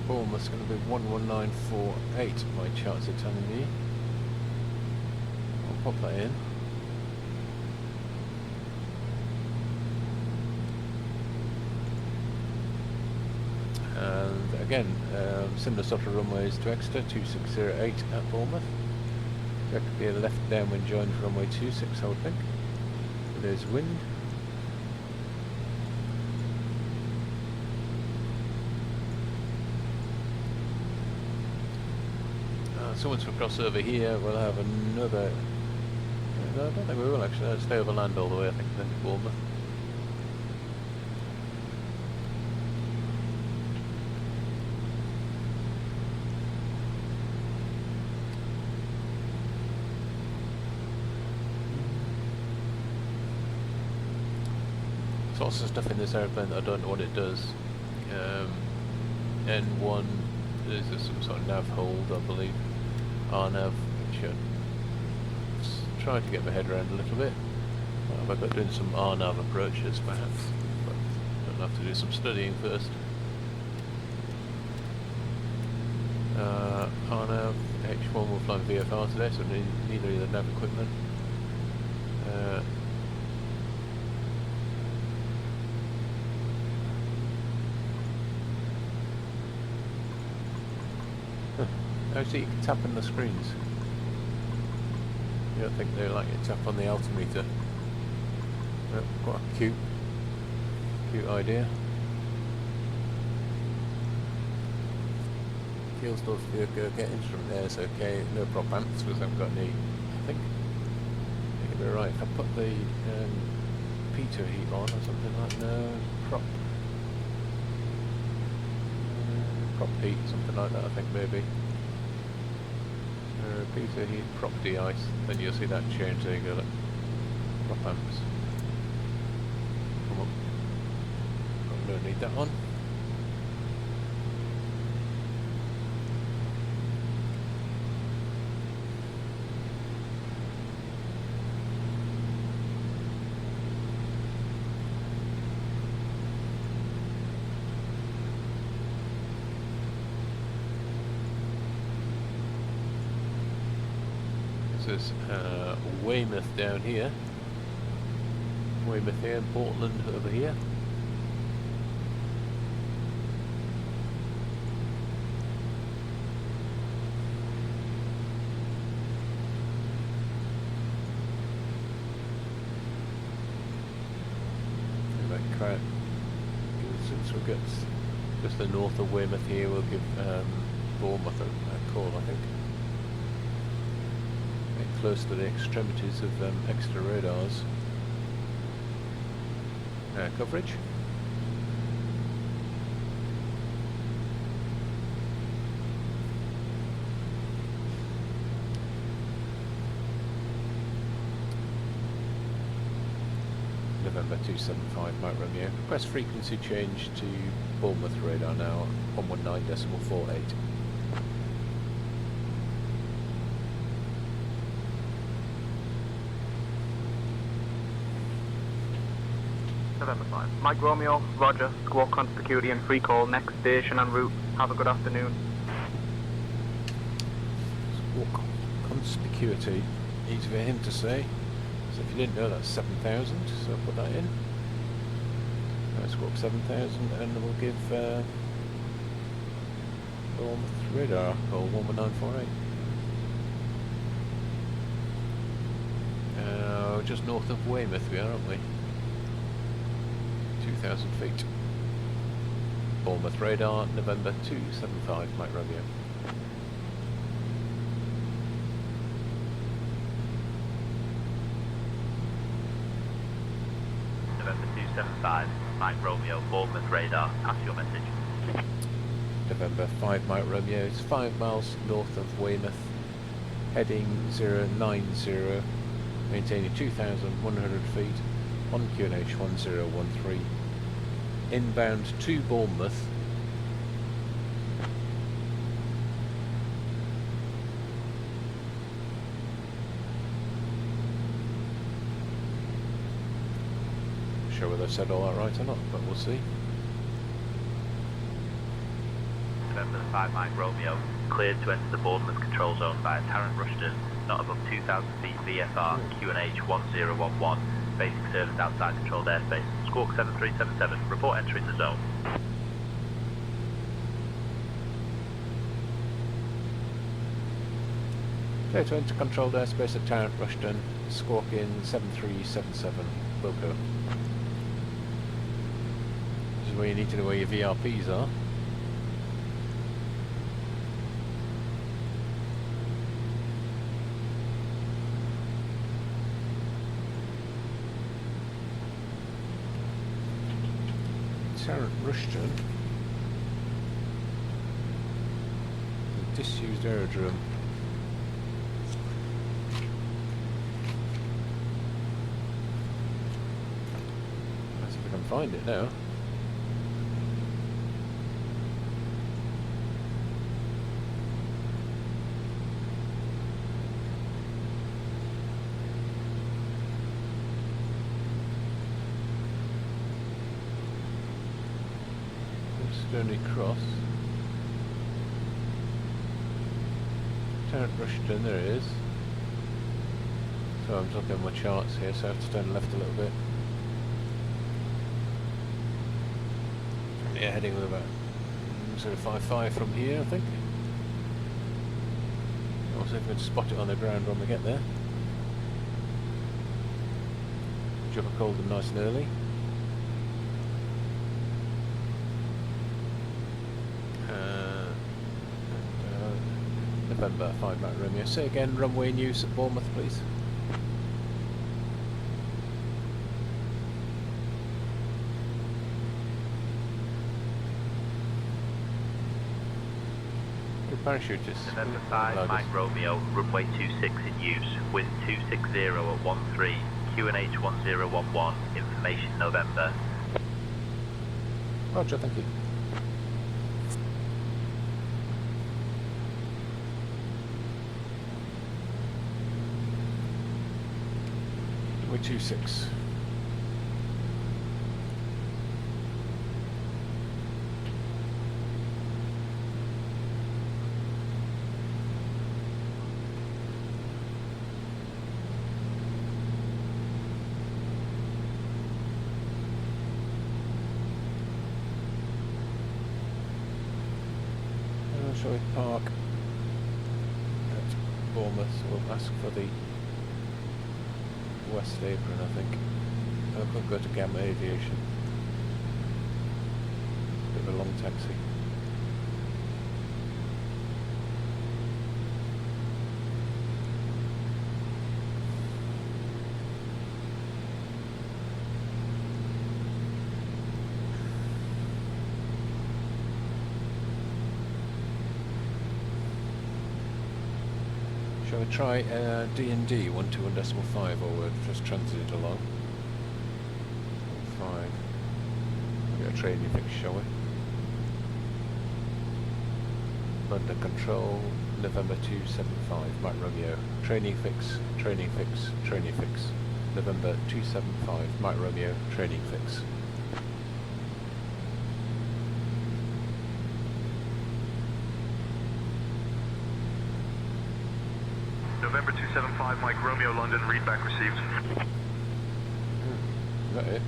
Bournemouth's going to be 11948, my charts are telling me. I'll pop that in. And again, similar sort of runways to Exeter, 2608 at Bournemouth. There could be a left downwind join for runway 26, I would think. There's wind. So once we cross over here, we'll have another... No, I don't think we will actually. Let's stay over land all the way, I think, then to Bournemouth. There's lots of stuff in this airplane that I don't know what it does. N1, there's some sort of nav hold, I believe. RNAV, which trying to get my head around a little bit. Well, I've got doing some RNAV approaches perhaps, but I'll have to do some studying first. RNAV, H1 we're flying VFR today, so neither of the nav equipment. Actually, you can tap on the screens. You don't think they like you to tap on the altimeter. Quite a cute idea. Fuel stuff, get instrument there, so okay, no prop amps because I haven't got any, I think. You'll be right, if I put the pitot heat on or something like that, no, prop heat, something like that I think maybe. Pitot heat, prop de-ice, then you'll see that change, there you go, look. Prop amps. Come on. Oh, don't need that one. There's Weymouth down here, Weymouth here, Portland over here. Since we get just the north of Weymouth here, we'll give Bournemouth a call, I think. Close to the extremities of Exeter radars coverage. November 275 Mike Romeo. Request frequency change to Bournemouth radar now, 119.48. November 5. Mike Romeo, Roger, squawk conspicuity and free call, next station en route. Have a good afternoon. Squawk conspicuity, easy for him to say. So if you didn't know, that's 7,000, so put that in. Squawk 7,000 and we'll give Bournemouth radar call 11948. Just north of Weymouth we are, aren't we? 2,000 feet. Bournemouth radar, November 275, Mike Romeo. November 275, Mike Romeo, Bournemouth radar, pass your message. November 5, Mike Romeo, it's 5 miles north of Weymouth, heading 090, maintaining 2,100 feet on QNH 1013. Inbound to Bournemouth. Not sure whether I said all that right or not, but we'll see. November 5 Mike Romeo, cleared to enter the Bournemouth control zone via Tarrant Rushden, not above 2,000 feet VFR, QNH 1011, basic service outside controlled airspace. Squawk 7377, report entering the zone. Clear to enter controlled airspace at Tarrant Rushden, squawk in 7377, Wilco. This is where you need to know where your VRPs are. Tarrant Rushton. The disused aerodrome. Let's see if I can find it now. Stony Cross. Tarrant Rushton, there it is. So I'm looking at my charts here, so I have to turn left a little bit. Yeah, heading with about 055 from here, I think. I'll see if we can spot it on the ground when we get there. Jump a cold and nice and early. November 5 Mike Romeo. Say again, runway news at Bournemouth, please. Your parachutist. November 5 Mike Romeo, runway 26 in use, wind 260 at 13, QNH 1011, information November. Roger, thank you. Runway 26. Shall we park at Bournemouth? We'll ask for the West Apron, I think. I could go to Gamma Aviation. Bit of a long taxi. Shall we try D&D 121.5, or we're just transited along? 5. We've got a training fix, shall we? London Control, November 275, Mike Romeo. Training fix, training fix, training fix. November 275, Mike Romeo, training fix. November 275, Mike Romeo, London, readback received. Is that it?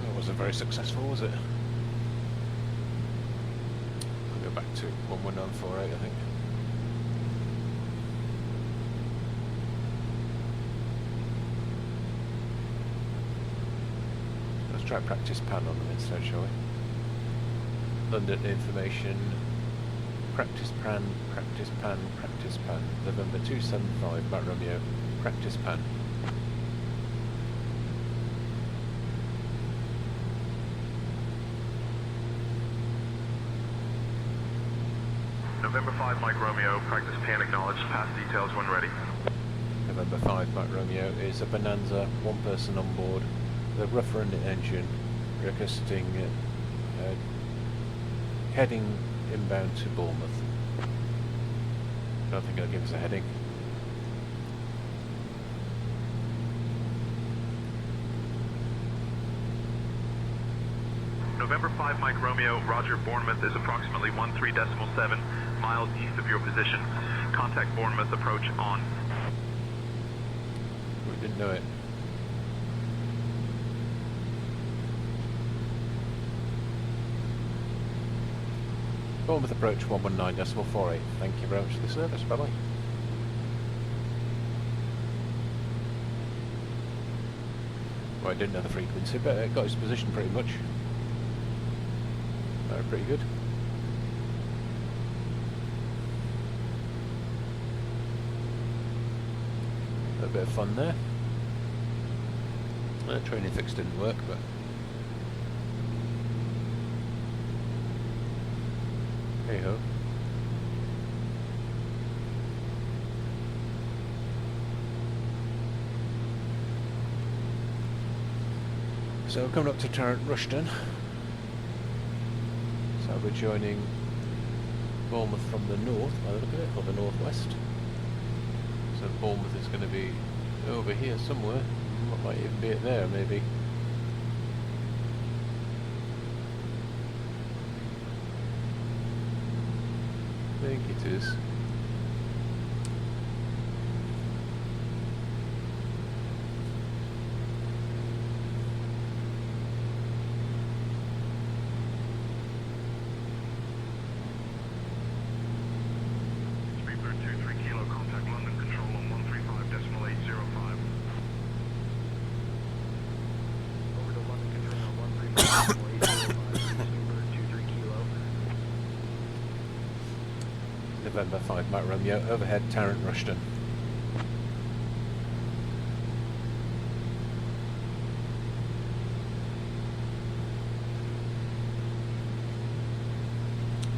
That wasn't very successful, was it? I'll go back to 11948, I think. Try practice pan on them instead, shall we? London information. Practice pan, practice pan, practice pan. November 275, Mike Romeo. Practice pan. November 5, Mike Romeo, practice pan acknowledged, pass details when ready. November 5, Mike Romeo is a Bonanza, one person on board. The rough running engine, requesting heading inbound to Bournemouth. I don't think it'll give us a heading. November 5, Mike Romeo, Roger, Bournemouth is approximately 13.7 miles east of your position. Contact Bournemouth approach on. We didn't know it. Bournemouth approach 119.48. Thank you very much for the service. Bye bye. Well, I didn't know the frequency, but it got his position pretty much. Pretty good. A bit of fun there. Training fix didn't work, but hey ho. So coming up to Tarrant Rushden. So we're joining Bournemouth from the north, by the look of it, or the northwest. So Bournemouth is going to be over here somewhere. Might even be it there, maybe. I think it is. November 5 Mike Romeo, overhead Tarrant Rushden.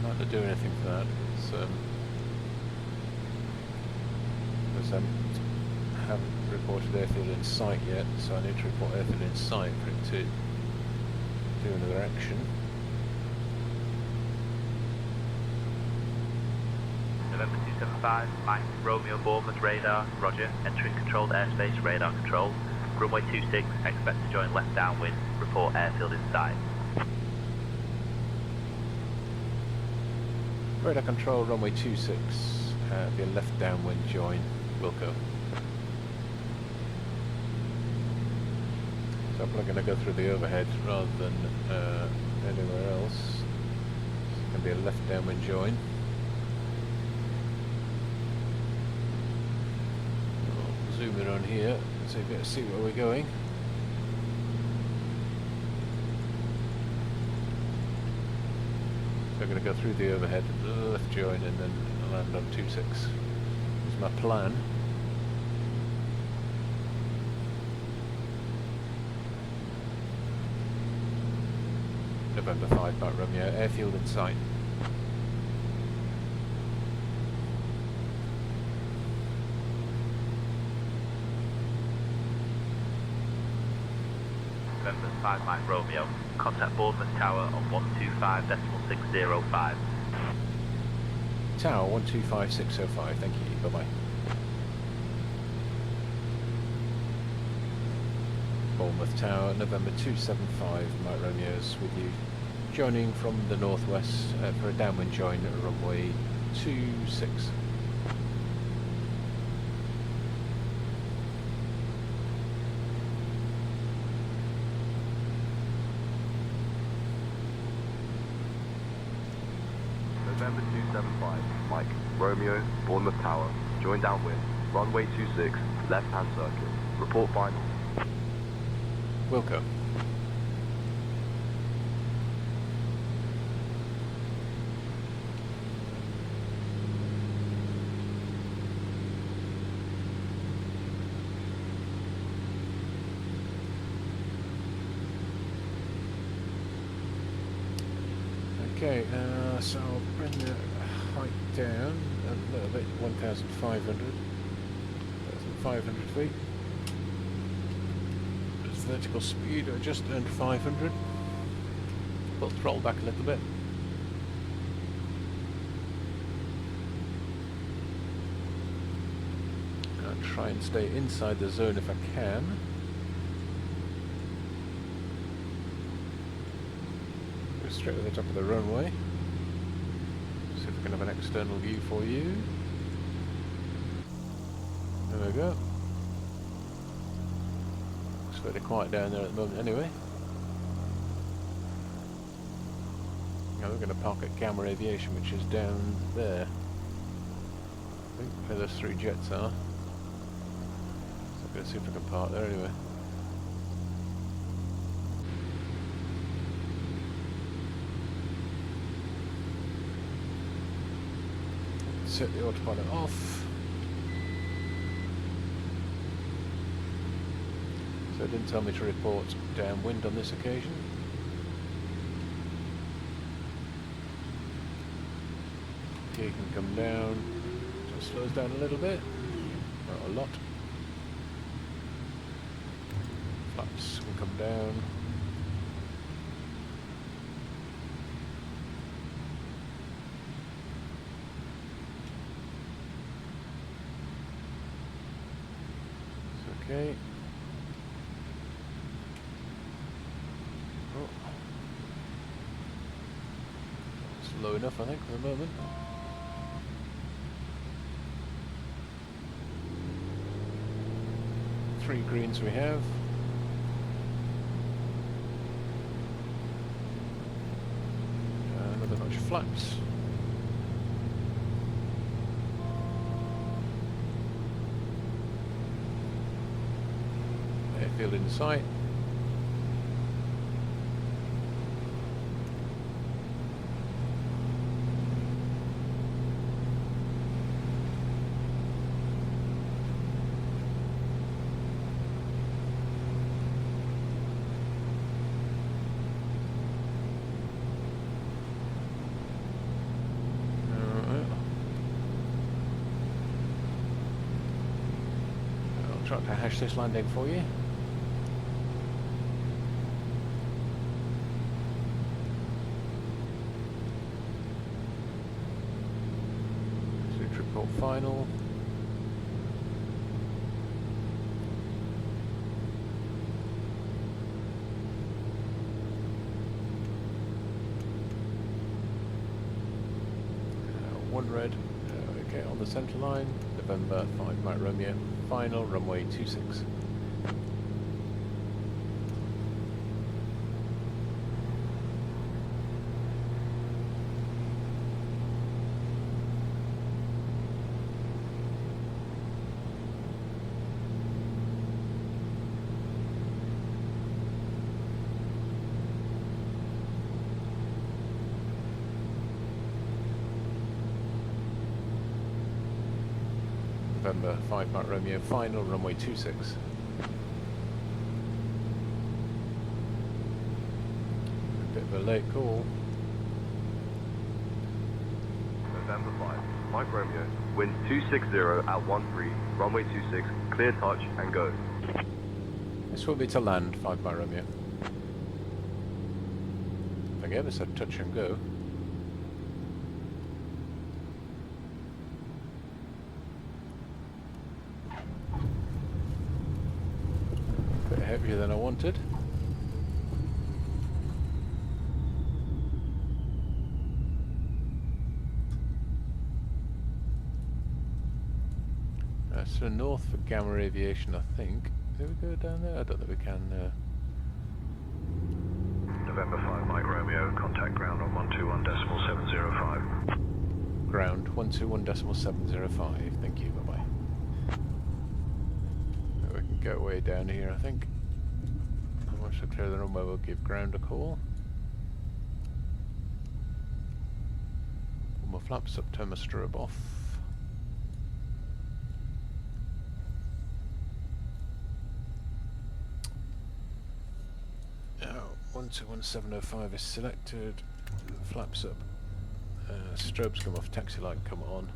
Not to do anything for that. It's because I haven't reported airfield in sight yet, so I need to report airfield in sight for it to do another action. November 275, Mike Romeo Bournemouth radar, roger, entering controlled airspace, radar control. Runway 26, expect to join left downwind, report airfield in sight. Radar control, runway 26, be a left downwind join, Wilco. So I'm probably going to go through the overhead rather than anywhere else. It's going to be a left downwind join. I'll zoom in on here so you can see where we're going. So I'm going to go through the overhead, left join, and then land on 26. That's my plan. November 5 Mike Romeo, airfield in sight. November 5 Mike Romeo, contact Bournemouth Tower on 125.605. Tower 125.605, thank you, bye bye. Bournemouth Tower, November 275 Mike Romeo's with you. Joining from the northwest for a downwind join at runway 26. November 275, Mike, Romeo, Bournemouth Tower, join downwind, runway 26, left-hand circuit. Report final. Wilco. Okay, so I'll bring the height down a little bit, 1,500. 1,500 feet. Its vertical speed are just under 500. We'll throttle back a little bit. I'll try and stay inside the zone if I can. Straight at the top of the runway. See if we can have an external view for you. There we go. Looks fairly quiet down there at the moment anyway. Now we're going to park at Gamma Aviation, which is down there. I think where those three jets are. So I'm going to see if I can park there anyway. set the autopilot off. So it didn't tell me to report downwind on this occasion. Gear can come down, just slows down a little bit, not a lot. Flaps can come down. It's okay. Oh. It's low enough, I think, for the moment. Three greens we have. Another bunch of flaps. Airfield in sight. I'll try to hash this landing for you. Report final. One red. Okay, on the centre line. November 5 Mike Romeo. Final runway 26. November 5 Mike Romeo, final runway 26. A bit of a late call. November 5, Mike Romeo, wind 260 at 13, runway 26, clear touch and go. This will be to land, 5 Mike Romeo. If I ever said touch and go. Bit heavier than I wanted. That's to the north for Gamma Aviation, I think. Do we go down there? I don't think we can. November 5 Mike Romeo, contact ground on 121.705. Ground 121.705. Thank you. Bye bye. We can get way down here, I think. Once we clear the runway, we'll give ground a call. Pull my flaps up, turn my strobe off. Now, 121.705 is selected. Flaps up. Strobes come off, taxi light come on.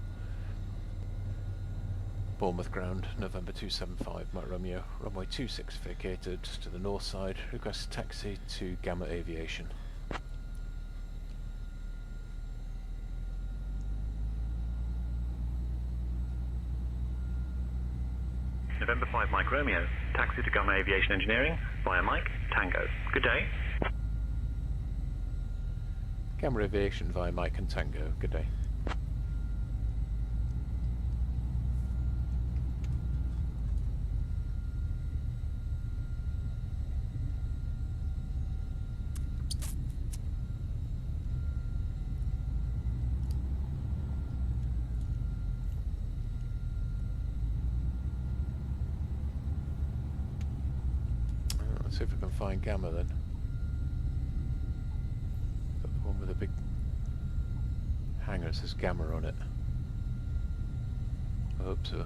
Bournemouth ground, November 275, Mike Romeo, runway 26 vacated to the north side, request taxi to Gamma Aviation. November 5 Mike Romeo, taxi to Gamma Aviation Engineering, via Mike, Tango. Good day. Gamma Aviation via Mike and Tango, good day. Let's see if we can find Gamma then. The one with a big hangar that says Gamma on it. I hope so.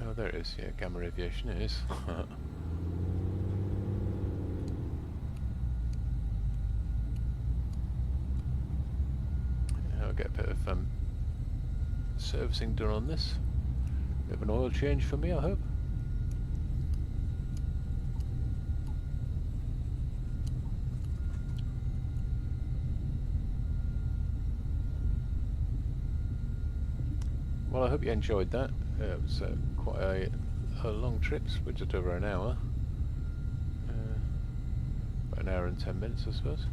Oh, there it is. Yeah, Gamma Aviation it is. I'll get a bit of servicing done on this. Bit of an oil change for me, I hope. Well, I hope you enjoyed that. It was quite a long trip, we're just over an hour. About an hour and 10 minutes, I suppose.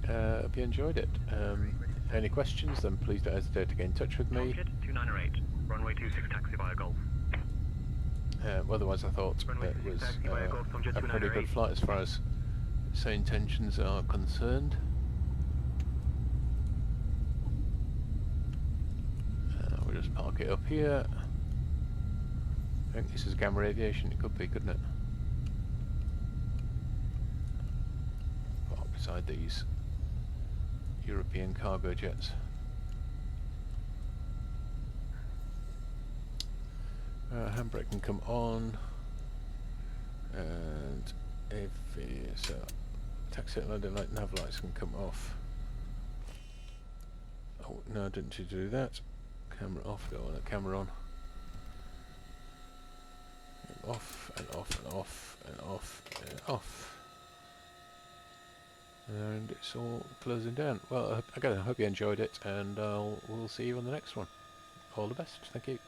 Hope you enjoyed it. Any questions, then please don't hesitate to get in touch with me. 298, runway 26 taxi via Golf. Otherwise I thought it was a pretty good flight as far as say intentions are concerned. We'll just park it up here. I think this is Gamma Aviation, it could be, couldn't it? Park beside these European cargo jets. Handbrake can come on, and if it's taxi and landing light, nav lights can come off. Oh no, didn't you do that? Camera off, don't want a camera on. And off and off and off and off and off. And it's all closing down. Well, again, I hope you enjoyed it, and we'll see you on the next one. All the best. Thank you.